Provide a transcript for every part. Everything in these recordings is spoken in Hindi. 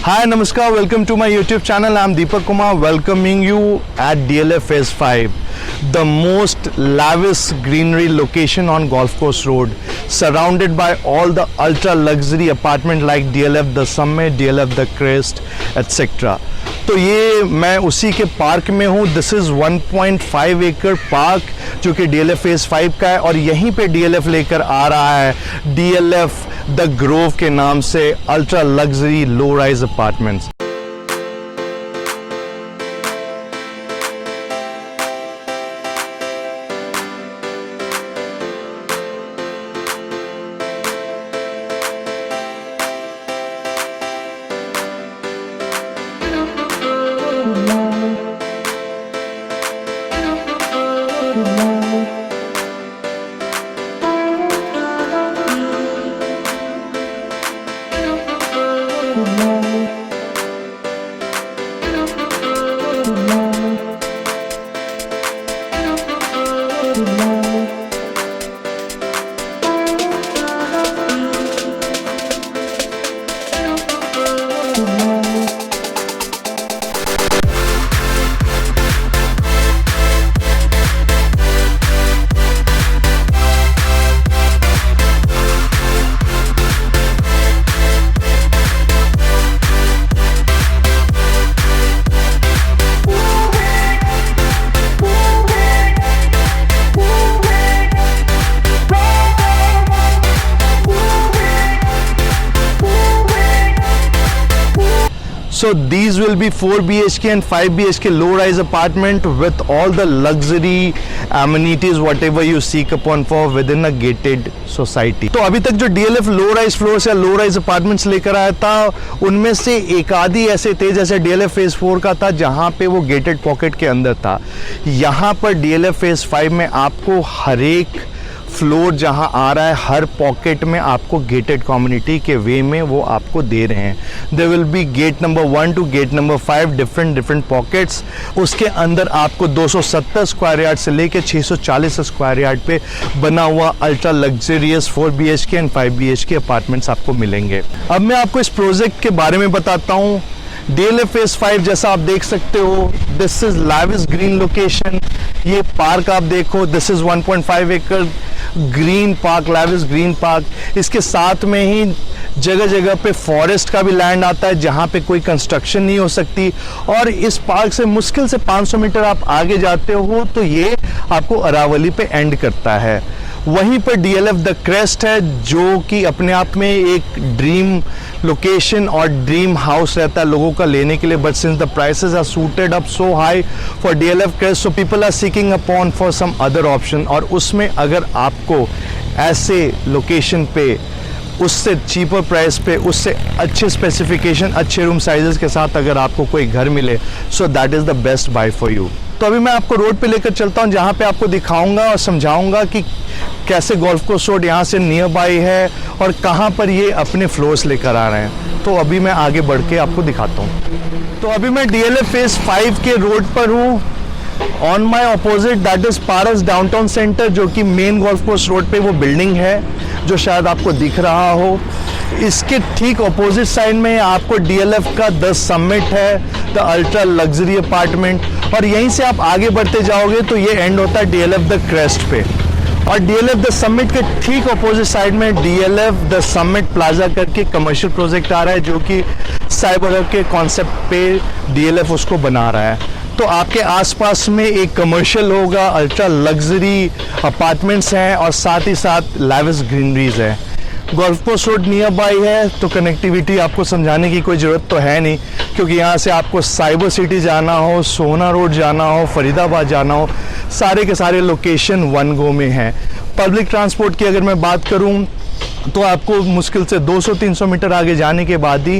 Hi, Namaskar. Welcome to my YouTube channel. I'm Deepak Kumar, welcoming you at DLF Phase 5, the most lavish greenery location on Golf Course Road, surrounded by all the ultra luxury apartment like DLF The Summit, DLF The Crest, etc. तो ये मैं उसी के पार्क में हूँ. दिस इज़ 1.5 एकड़ पार्क जो कि DLF Phase 5 का है और यहीं पे DLF लेकर आ रहा है DLF द ग्रोव के नाम से ultra luxury low rise apartments. So these will be 4 BHK and 5 BHK low-rise apartment with all the luxury amenities whatever you seek upon for within a gated society. तो अभी तक जो DLF low-rise floors या low-rise apartments लेकर आया था उनमें से एक आधी ऐसे थे जैसे DLF Phase 4 का था जहाँ पे वो gated pocket के अंदर था. यहाँ पर DLF Phase 5 में आपको हर एक फ्लोर जहां आ रहा है हर पॉकेट में आपको गेटेड कम्युनिटी के वे में वो आपको दे रहे हैं. There will be gate number 1 to gate number 5 different pockets. उसके अंदर आपको 270 स्क्वायर यार्ड से लेकर 640 स्क्वायर यार्ड पे बना हुआ ultra luxurious 4 BHK and 5 BHK apartments आपको मिलेंगे. अब मैं आपको इस प्रोजेक्ट के बारे में बताता हूँ. DLF Phase 5 जैसा आप देख सकते हो, this is lavish green location. ये पार्क आप देखो, दिस इज 1.5 एकड़ green park, lavish green park. इसके साथ में ही जगह जगह पे फॉरेस्ट का भी लैंड आता है जहाँ पे कोई कंस्ट्रक्शन नहीं हो सकती. और इस पार्क से मुश्किल से 500 मीटर आप आगे जाते हो तो ये आपको अरावली पे एंड करता है. वहीं पर DLF द क्रेस्ट है जो कि अपने आप में एक ड्रीम लोकेशन और ड्रीम हाउस रहता है लोगों का लेने के लिए. But since the prices are suited up so high for DLF crest, so people are seeking upon for some other option. और उसमें अगर आपको ऐसे लोकेशन पे उससे चीपर प्राइस पे, उससे अच्छे स्पेसिफिकेशन, अच्छे रूम साइजेस के साथ अगर आपको कोई घर मिले, so that is the best buy for you. तो अभी मैं आपको रोड पे लेकर चलता हूँ जहाँ पे आपको दिखाऊंगा और समझाऊंगा कि कैसे गोल्फ कोर्स रोड यहाँ से नियर बाई है और कहाँ पर ये अपने फ्लोर्स लेकर आ रहे हैं. तो अभी मैं आगे बढ़ के आपको दिखाता हूँ. तो अभी मैं DLF Phase 5 के रोड पर हूँ. On my opposite that is Paras downtown centre, जो कि मेन गोल्फ कोर्स रोड पे वो बिल्डिंग है जो शायद आपको दिख रहा हो. इसके ठीक अपोजिट साइड में आपको DLF का द समिट है, द अल्ट्रा लग्जरी अपार्टमेंट. और यहीं से आप आगे बढ़ते जाओगे तो ये एंड होता है DLF द क्रेस्ट पे. और DLF द समिट के ठीक अपोजिट साइड में DLF द समिट प्लाजा करके कमर्शियल प्रोजेक्ट आ रहा है जो कि साइबर के कॉन्सेप्ट पे DLF उसको बना रहा है. तो आपके आसपास में एक कमर्शियल होगा, अल्ट्रा लग्जरी अपार्टमेंट्स हैं और साथ ही साथ लाविश ग्रीनरीज है. Golf course road near by है तो कनेक्टिविटी आपको समझाने की कोई ज़रूरत तो है नहीं, क्योंकि यहाँ से आपको साइबर सिटी जाना हो, सोना रोड जाना हो, फरीदाबाद जाना हो, सारे के सारे लोकेशन वन गो में हैं. पब्लिक ट्रांसपोर्ट की अगर मैं बात करूँ तो आपको मुश्किल से 200-300 मीटर आगे जाने के बाद ही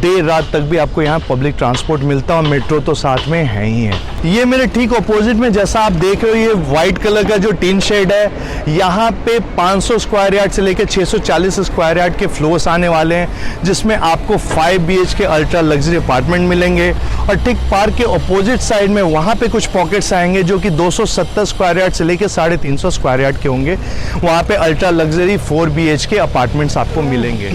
देर रात तक भी आपको यहाँ पब्लिक ट्रांसपोर्ट मिलता है और मेट्रो तो साथ में है ही है. ये मेरे ठीक ऑपोजिट में जैसा आप देख रहे हो ये वाइट कलर का जो टीन शेड है, यहाँ पे 500 स्क्वायर यार्ड से लेकर 640 स्क्वायर यार्ड के फ्लोर्स आने वाले हैं, जिसमें आपको 5 BHK अल्ट्रा लग्जरी अपार्टमेंट मिलेंगे. और ठीक पार्क के ऑपोजिट साइड में वहाँ पे कुछ पॉकेट्स आएंगे जो कि 270 स्क्वायर यार्ड से लेकर 350 स्क्वायर यार्ड के होंगे. वहाँ पे अल्ट्रा लग्जरी 4 BHK अपार्टमेंट्स आपको मिलेंगे.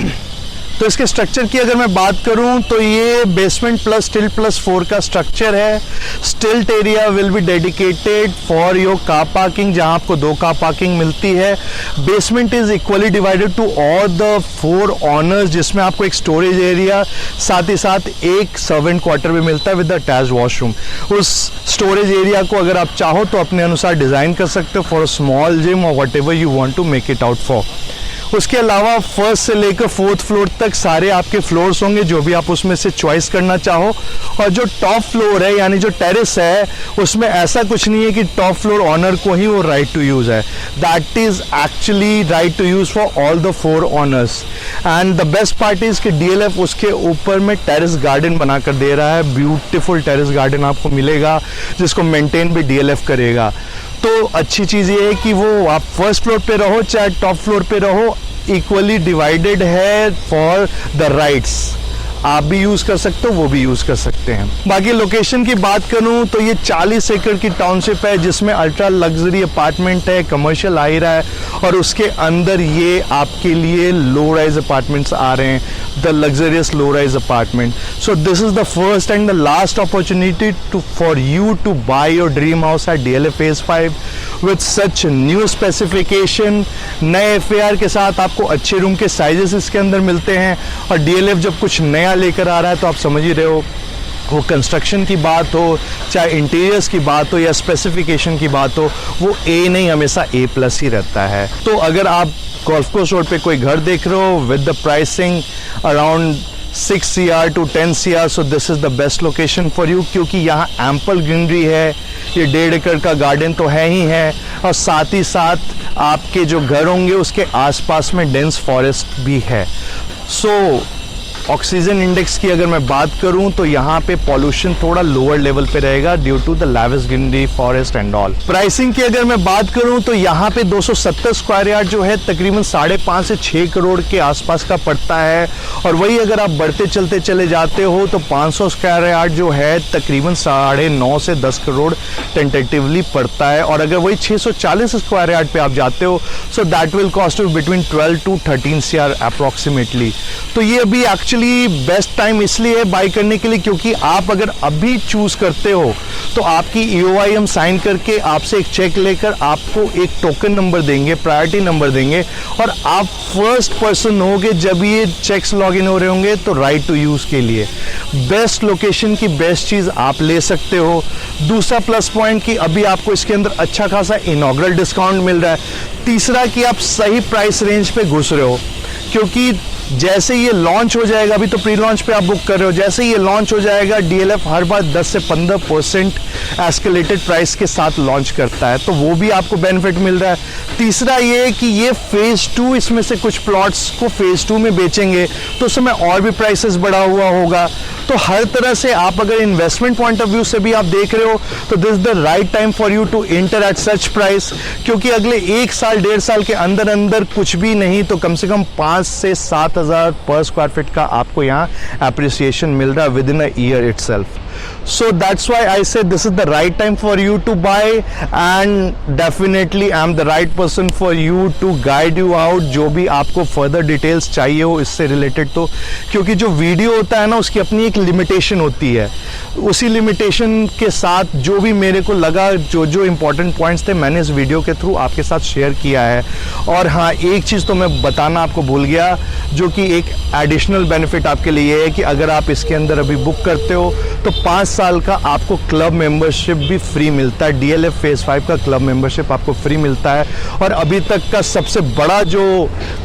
तो इसके स्ट्रक्चर की अगर मैं बात करूं तो ये बेसमेंट प्लस स्टिल्ट प्लस 4 का स्ट्रक्चर है। Stilt area will be dedicated for your car parking, जहां आपको 2 कार पार्किंग मिलती है। Basement is equally divided to all the 4 owners, जिसमें आपको एक स्टोरेज एरिया साथ ही साथ एक सर्वेंट क्वार्टर भी मिलता है विद द अटैच्ड वॉशरूम। उस स्टोरेज एरिया को अगर आप चाहो तो अपने अनुसार डिजाइन कर सकते हो फॉर अ स्मॉल जिम और whatever you want to make it out for. उसके अलावा फर्स्ट से लेकर 4th फ्लोर तक सारे आपके फ्लोर्स होंगे, जो भी आप उसमें से चॉइस करना चाहो। और जो टॉप फ्लोर है यानी जो टेरेस है, उसमें ऐसा कुछ नहीं है कि टॉप फ्लोर ऑनर को ही वो राइट टू यूज है। That is actually right to use for all the 4 owners. And the best part is कि DLF उसके ऊपर में टेरेस गार्डन बनाकर दे रहा है। ब्यूटीफुल टेरेस गार्डन आपको मिलेगा, जिसको मेंटेन भी DLF करेगा। तो अच्छी चीज़ ये है कि वो आप फर्स्ट फ्लोर पे रहो चाहे टॉप फ्लोर पे रहो, इक्वली डिवाइडेड है फॉर द राइट्स। आप भी यूज कर सकते हो, वो भी यूज कर सकते हैं। बाकी लोकेशन की बात करूं तो ये 40 एकड़ की टाउनशिप है, जिसमें अल्ट्रा लग्जरी अपार्टमेंट है, कमर्शियल आ ही रहा है, और उसके अंदर ये आपके लिए लो राइज अपार्टमेंट्स आ रहे हैं, the luxurious low rise apartment. So this is the first and the last opportunity for you to buy your dream house at DLF Phase 5 with such new specification. नए FAR के साथ आपको अच्छे रूम के साइजेस इसके अंदर मिलते हैं, और DLF जब कुछ नया लेकर आ रहा है तो आप समझ ही रहे हो, वो कंस्ट्रक्शन की बात हो, चाहे इंटीरियर्स की बात हो या स्पेसिफिकेशन की बात हो, वो A नहीं, हमेशा A+ ही रहता है। तो अगर आप गोल्फ कोर्स रोड पे कोई घर देख रहे हो with the pricing around 6 CR to 10 CR, so this is the best location for you, क्योंकि यहाँ एम्पल ग्रीनरी है। ये 1.5 एकड़ का गार्डन तो है ही है, और साथ ही साथ आपके जो घर होंगे उसके आसपास में डेंस फॉरेस्ट भी है। सो ऑक्सीजन इंडेक्स की अगर मैं बात करूं तो यहाँ पे पॉल्यूशन थोड़ा लोअर लेवल पे रहेगा due to the lavish greenery forest and all. Pricing की अगर मैं बात करूं तो यहाँ पे 270 स्क्वायर यार्ड जो है तकरीबन 5.5 से 6 करोड़ के आसपास का पड़ता है, और वही अगर आप बढ़ते चलते चले जाते हो तो 500 स्क्वायर यार्ड जो है तकरीबन 9.5 से 10 करोड़ टेंटेटिवली पड़ता है। और अगर वही 640 स्क्वायर यार्ड पे आप जाते हो so that will cost you between 12 to 13 CR approximately. तो ये अभी एक्चुअली बेस्ट टाइम इसलिए है बाय करने के लिए, क्योंकि आप अगर अभी चूज करते हो तो आपकी EOI हम साइन करके आपसे एक चेक लेकर आपको एक टोकन नंबर देंगे, प्रायोरिटी नंबर देंगे, और आप फर्स्ट पर्सन होगे जब ये चेक्स लॉगिन हो रहे होंगे तो राइट टू यूज के लिए। बेस्ट लोकेशन की बेस्ट चीज आप ले सकते हो। दूसरा प्लस पॉइंट कि अभी आपको इसके अंदर अच्छा खासा इनॉग्रल डिस्काउंट मिल रहा है। तीसरा कि आप सही प्राइस रेंज पे घुस रहे हो, क्योंकि जैसे ये लॉन्च हो जाएगा, अभी तो प्री लॉन्च पे आप बुक कर रहे हो, जैसे ये लॉन्च हो जाएगा DLF हर बार 10 से 15% एस्केलेटेड प्राइस के साथ लॉन्च करता है, तो वो भी आपको बेनिफिट मिल रहा है। तीसरा ये कि ये फेज 2 इसमें से कुछ प्लॉट्स को फेज 2 में बेचेंगे तो उस समय और भी प्राइसेस बढ़ा हुआ होगा। तो हर तरह से आप अगर इन्वेस्टमेंट पॉइंट ऑफ व्यू से भी आप देख रहे हो तो this the right time for you to enter at such price, क्योंकि अगले 1 साल 1.5 साल के अंदर अंदर कुछ भी नहीं तो कम से कम 5 से 7 हज़ार पर स्क्वायर फीट का आपको यहाँ एप्रिसिएशन मिल रहा है with in a year itself. So that's why I said this is the right time for you to buy, and definitely I'm the right person for you to guide you out जो भी आपको further details चाहिए हो इससे related। तो क्योंकि जो वीडियो होता है ना उसकी अपनी एक लिमिटेशन होती है, उसी लिमिटेशन के साथ जो भी मेरे को लगा, जो जो इम्पोर्टेंट पॉइंट्स थे मैंने इस वीडियो के थ्रू आपके साथ शेयर किया है। और हाँ, एक चीज़ तो मैं बताना आपको भूल गया, जो कि एक एडिशनल बेनिफिट आपके लिए है कि अगर आप इसके अंदर अभी बुक करते हो तो 5 साल का आपको क्लब मेंबरशिप भी फ्री मिलता है। DLF Phase 5 का क्लब मेंबरशिप आपको फ्री मिलता है, और अभी तक का सबसे बड़ा जो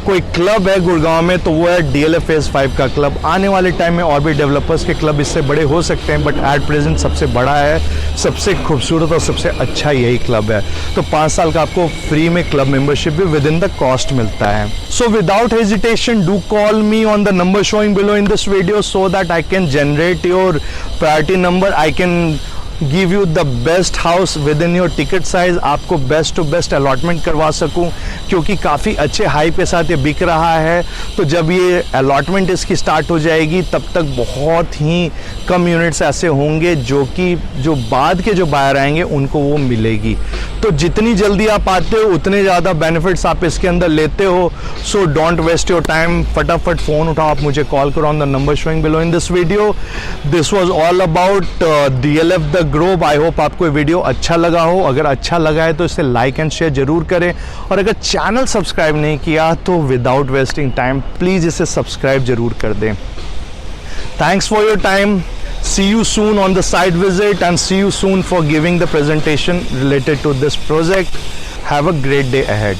कोई क्लब है गुड़गांव में तो वो है DLF Phase 5 का क्लब। आने वाले टाइम में और भी डेवलपर्स के क्लब इससे बड़े हो सकते हैं, बट एट प्रेजेंट सबसे बड़ा है, सबसे खूबसूरत और सबसे अच्छा यही क्लब है। तो 5 साल का आपको फ्री में क्लब मेंबरशिप भी विद इन द कॉस्ट मिलता है। So without hesitation do call me on the number showing below in this video so that I can generate your priority number. I can give you the best house with in your ticket size, आपको बेस्ट टू बेस्ट अलॉटमेंट करवा सकूं, क्योंकि काफ़ी अच्छे हाई के साथ ये बिक रहा है। तो जब ये अलॉटमेंट इसकी स्टार्ट हो जाएगी तब तक बहुत ही कम यूनिट्स ऐसे होंगे जो बाद के जो बायर आएंगे उनको वो मिलेगी। तो जितनी जल्दी आप आते हो उतने ज़्यादा बेनिफिट्स आप इसके अंदर लेते हो। So don't waste your time, फटाफट फ़ोन उठाओ, आप मुझे कॉल करो on the number showing below in this video. This was all about DLF the grove. I hope आपको ये वीडियो अच्छा लगा हो। अगर अच्छा लगा है तो इसे लाइक एंड शेयर जरूर करें, और अगर चैनल सब्सक्राइब नहीं किया तो विदाउट वेस्टिंग टाइम प्लीज़ इसे सब्सक्राइब जरूर कर दें। Thanks for your time. See you soon on the site visit, and see you soon for giving the presentation related to this project. Have a great day ahead.